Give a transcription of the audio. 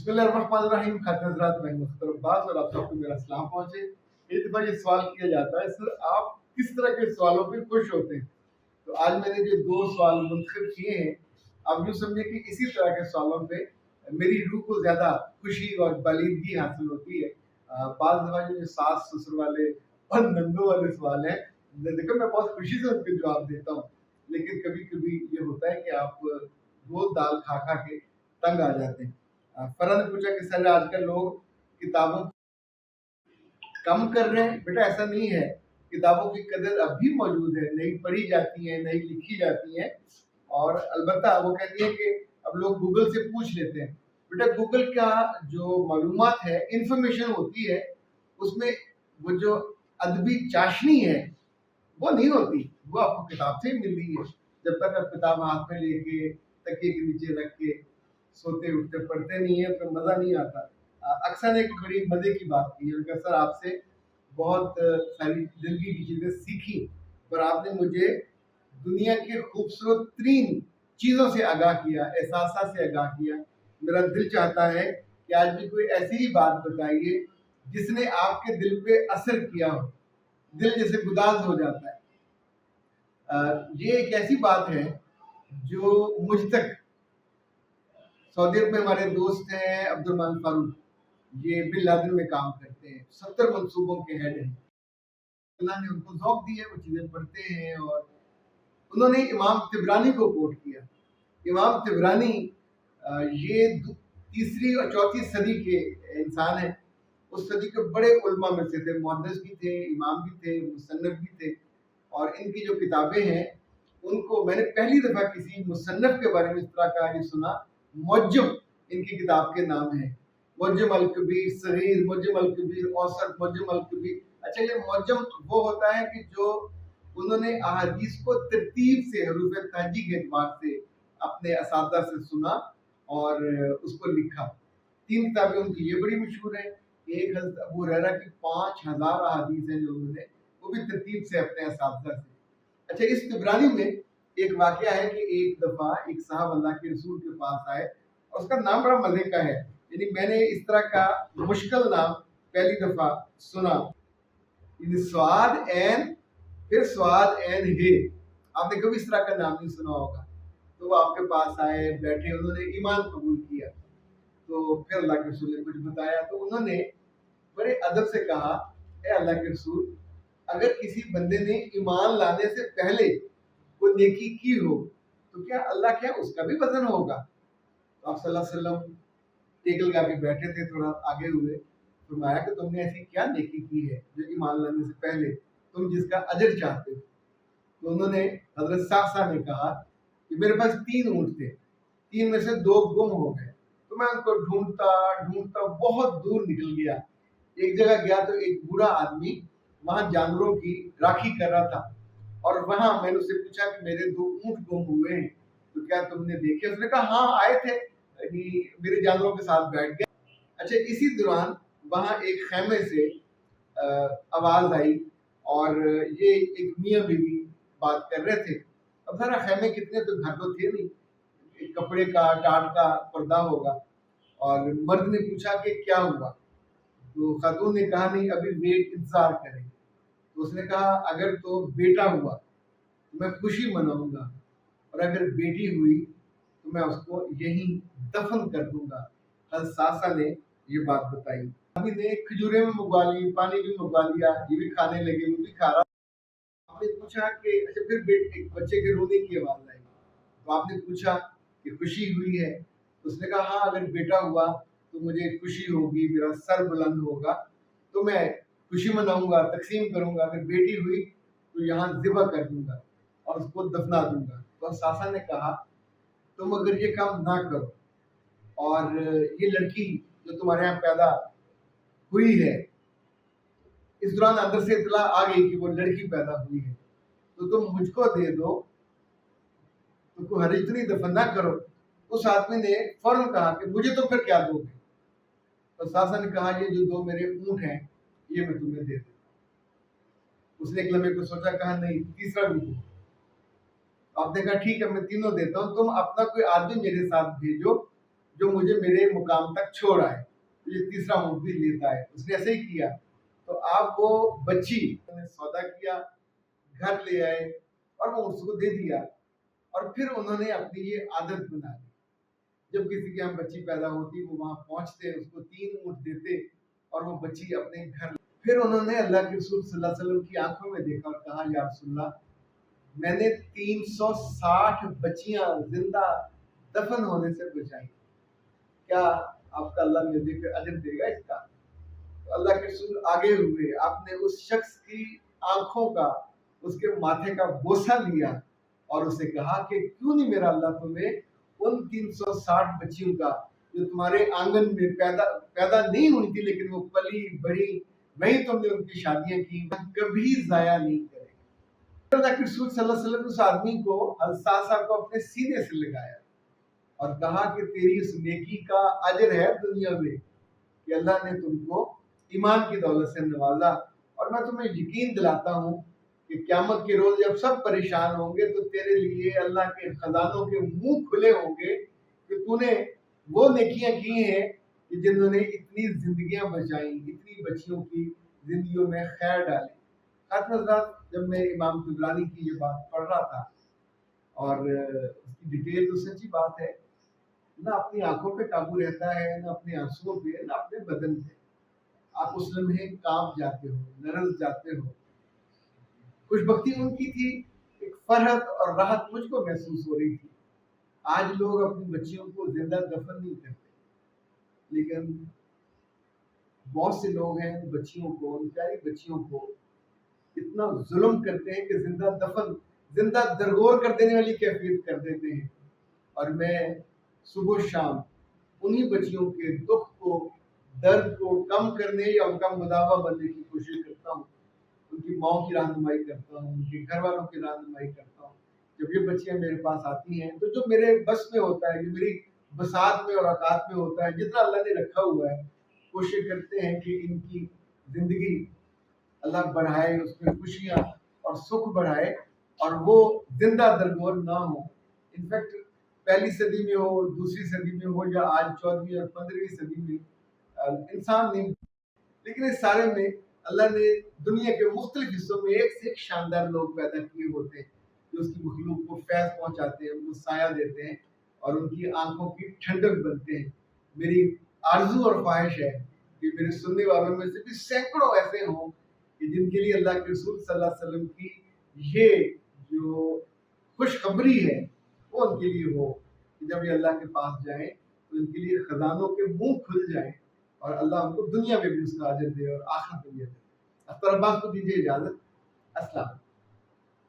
बिस्मिल्लाहिर्रहमानिर्रहीम। खाते हज़रात, मैं मुख्तर अब्बास और आप सबको मेरा सलाम पहुंचे। एक दफ़ा ये सवाल किया जाता है, सर आप किस तरह के सवालों पे खुश होते हैं? तो आज मैंने जो 2 सवाल मुंतखब किए हैं, आप यूँ समझिए कि इसी तरह के सवालों पे मेरी रूह को ज़्यादा खुशी और बालिदगी हासिल होती है। बाज़ दफ़ा जो सास-ससुर वाले और नंदों वाले सवाल हैं, देखो मैं बहुत खुशी से उनके जवाब देता हूँ। लेकिन कभी-कभी ये होता है कि आप रोज़ दाल खा-खा के तंग आ जाते हैं। फरहान ने पूछा कि सर आजकल लोग किताबों कम कर रहे हैं। बेटा ऐसा नहीं है, किताबों की कदर अब भी मौजूद है, नई पढ़ी जाती हैं, नई लिखी जाती हैं। और अलबत्ता वो कहती है कि अब लोग गूगल से पूछ लेते हैं। बेटा गूगल का जो मालूमात है, इंफॉर्मेशन होती है, उसमें वो जो अदबी चाशनी है वो नहीं होती, वो आपको किताब से ही मिल रही है। जब तक आप किताब हाथ में लेके तकिए के नीचे रख के सोते उठते पढ़ते नहीं है तो मज़ा नहीं आता। अक्सर ने एक बड़ी मज़े की बात की है, उनका सर आपसे बहुत सारी ज़िंदगी की चीज़ें सीखी, पर आपने मुझे दुनिया के खूबसूरत तरीन चीज़ों से आगाह किया, एहसास से आगाह किया। मेरा दिल चाहता है कि आज भी कोई ऐसी ही बात बताइए जिसने आपके दिल पे असर किया हो, दिल जैसे गुदाज हो जाता है। ये एक ऐसी बात है जो मुझ तक, सऊदी अरब में हमारे दोस्त हैं अब्दुल फारूक, ये बिन लादेन में काम करते हैं, 70 मंसूबों के हेड हैं। अल्लाह ने उनको ज़ौक़ दी है, वो चीज़ें पढ़ते हैं। और उन्होंने इमाम तिबरानी को कोट किया। इमाम तिबरानी ये तीसरी और चौथी सदी के इंसान हैं। उस सदी के बड़े उलमा में से थे, मुहद्दिस भी थे, इमाम भी थे, मुसन्निफ भी थे। और इनकी जो किताबें हैं उनको मैंने पहली दफ़ा किसी मुसन्निफ के बारे में इस तरह का ये सुना। मुअज्जम इनकी किताब के नाम है, मुअज्जम अल-कबीर सगीर, मुअज्जम अल-कबीर औसत, मुअज्जम अल-कबीर। अच्छा, ये मुअज्जम वो होता है कि जो उन्होंने अहादीस को तरतीब से हरूफ तहजी के एतबार से अपने असातिज़ा से सुना और उसको लिखा। 3 किताबें उनकी ये बड़ी मशहूर हैं। एक हज़रत अबू हुरैरा की 5000 अहादीस हैं जो उन्होंने, वो भी तरतीब से अपने असातिज़ा से। अच्छा, इस तिबरानी में एक वाक़या है कि एक दफ़ा एक साहब अल्लाह के रसूल के पास आए और उसका नाम बड़ा मज़े का है। यानी मैंने इस तरह का मुश्किल नाम पहली दफ़ा सुना। स्वाद एन, फिर स्वाद एन हे, आपने कभी इस तरह का नाम नहीं सुना होगा। तो वो आपके पास आए, बैठे, उन्होंने ईमान कबूल किया। तो फिर अल्लाह के रसूल ने कुछ बताया तो उन्होंने बड़े अदब से कहा, ए अल्लाह के रसूल, अगर किसी बंदे ने ईमान लाने से पहले वो नेकी की हो तो क्या अल्लाह क्या उसका भी वजन होगा? तो आप सल्लल्लाहु अलैहि वसल्लम टेक लगा के बैठे थे, थोड़ा आगे हुए, फरमाया कि तुमने ऐसी क्या नेकी की है जो ईमान लाने से पहले तुम जिसका अजर चाहते हो? तो उन्होंने, हजरत साहब ने कहा कि मेरे पास 3 ऊँट थे, 3 में से 2 गुम हो गए, तो मैं उनको ढूंढता ढूंढता बहुत दूर निकल गया। एक जगह गया तो एक बूढ़ा आदमी वहां जानवरों की राखी कर रहा था और वहां मैंने उससे पूछा कि मेरे 2 ऊँट गुम हुए हैं, तो क्या तुमने देखे? उसने कहा हाँ आए थे, मेरे जानवरों के साथ बैठ गए। अच्छा, इसी दौरान वहां एक खैमे से आवाज आई और ये एक मियाँ बीवी बात कर रहे थे। अब जरा खैमे कितने, तो घर तो थे नहीं, एक कपड़े का टाट का पर्दा होगा। और मर्द ने पूछा कि क्या हुआ? तो खातून ने कहा नहीं, अभी वेट, इंतजार करें। तो उसने कहा अगर तो बेटा हुआ तो मैं खुशी मनाऊंगा, और अगर बेटी हुई तो मैं उसको यहीं दफन कर दूंगा। हज़रत सासा ने ये बात बताई। अभी ने खजूरें भी मंगवा ली, पानी भी मंगवा लिया, ये भी खाने लगे, वो भी खा रहा। आपने पूछा कि अच्छा, फिर एक बच्चे के रोने की आवाज आई, तो आपने पूछा कि खुशी हुई है? तो उसने कहा हाँ, अगर बेटा हुआ तो मुझे खुशी होगी, मेरा सर बुलंद होगा, तो मैं खुशी मनाऊंगा, तकसीम करूंगा। अगर बेटी हुई तो यहाँ ज़िबा कर दूंगा और उसको दफना दूंगा। तो सासा ने कहा तुम अगर ये काम ना करो और ये लड़की जो तुम्हारे यहाँ पैदा हुई है, इस दौरान अंदर से इतला आ गई कि वो लड़की पैदा हुई है, तो तुम मुझको दे दो, तुमको हर इतनी दफन ना करो। उस आदमी ने फौरन कहा कि मुझे तो फिर क्या दोगे? तो सासा ने कहा ये जो 2 मेरे ऊँट हैं ये मैं तुम्हें दे दूं। उसने एक लम्हे को सोचा, कहा नहीं, तीसरा भी दो। आपने कहा ठीक है, मैं तीनों देता हूँ, तुम अपना कोई आदमी मेरे साथ भेजो जो मुझे मेरे मुकाम तक छोड़ आए। तो ये तीसरा मुल्क भी लेता है, उसने ऐसे ही किया। तो आप वो बच्ची ने सौदा किया, घर ले आए और वो उसको दे दिया, और फिर उन्होंने अपनी ये आदत बना ली। जब किसी के यहाँ बच्ची पैदा होती वो वहां पहुंचते, उसको 3 ऊँट देते और वो बच्ची अपने घर। फिर उन्होंने अल्लाह के रसूल सल्लल्लाहु अलैहि वसल्लम की आंखों में देखा और कहा, या रसूलल्लाह, मैंने 360 बच्चियां जिंदा दफन होने से बचाई, क्या आपका अल्लाह मुझे अजर देगा इसका? तो अल्लाह के रसूल आगे हुए, आपने उस शख्स की आंखों का, उसके माथे का बोसा लिया और उसे कहा कि क्यों नहीं मेरा अल्लाह तुम्हें उन 360 बच्चियों का जो तुम्हारे आंगन में पैदा नहीं हुई थी लेकिन वो पली बड़ी, वही तुमने उनकी शादियां की, कभी जाया नहीं करेगा। अल्लाह के रसूल सल्लल्लाहु अलैहि वसल्लम उस आदमी को, हज़रत को अपने सीने से लगाया और कहा कि तेरी इस नेकी का अजर है दुनिया में कि अल्लाह ने तुमको ईमान की दौलत से नवाजा, और मैं तुम्हें यकीन दिलाता हूँ कि क़यामत के रोज जब सब परेशान होंगे तो तेरे लिए अल्लाह के खजानों के मुंह खुले होंगे कि तूने वो नेकियां की हैं कि जिन्होंने इतनी जिंदगियां बचाई, इतनी बच्चियों की जिंदगियों में खैर डाली। हज़रत, जब मैं इमाम तुबरानी की ये बात पढ़ रहा था और उसकी डिटेल, तो सच्ची बात है, ना अपनी आंखों पे काबू रहता है, ना अपने आंसुओं पे, ना अपने बदन पे। आप उस लम्हे कांप जाते हो, लरज़ जाते हो। खुशबख्ती उनकी थी, एक फरहत और राहत मुझको महसूस हो रही थी। आज लोग अपनी बच्चियों को जिंदा दफन नहीं करते, लेकिन बहुत से लोग हैं बच्चियों को, उन प्यारी बच्चियों को इतना जुल्म करते हैं कि जिंदा दरगोर कर देने वाली कैफियत कर देते हैं। और मैं सुबह शाम उन्हीं बच्चियों के दुख को, दर्द को कम करने या उनका मुदावा बनने की कोशिश करता हूँ, उनकी माँ की रहनुमाई करता हूँ, उनके घर वालों की रहनुमाई करता हूँ। जब ये बच्चियाँ मेरे पास आती हैं तो जो मेरे बस में होता है, जो मेरी बसात में और औकात में होता है, जितना अल्लाह ने रखा हुआ है, कोशिश करते हैं कि इनकी जिंदगी अल्लाह बढ़ाए, उसमें खुशियाँ और सुख बढ़ाए और वो जिंदा दरगोर ना हो। इनफैक्ट पहली सदी में हो, दूसरी सदी में हो, या आज 14वीं और 15वीं सदी में इंसान नहीं, लेकिन इस सारे में अल्लाह ने दुनिया के मुख्तलिफ हिस्सों में एक से एक शानदार लोग पैदा किए होते हैं जो उसकी मखलूक को फैज़ पहुंचाते हैं, उनको साया देते हैं और उनकी आंखों की ठंडक बनते हैं। मेरी आरजू और ख्वाहिश है कि मेरे सुनने वालों में से भी सैकड़ों ऐसे हों कि जिनके लिए अल्लाह के रसूल सल्लल्लाहु अलैहि वसल्लम की ये जो खुशखबरी है वो उनके लिए हो कि जब ये अल्लाह के पास जाएं तो इनके लिए खजानों के मुंह खुल जाएं और अल्लाह उनको दुनिया में भी उसका अजर दे और आखिरत में भी अजर दे। अख्तर अब्बास को दीजिए इजाजत। अस्सलाम।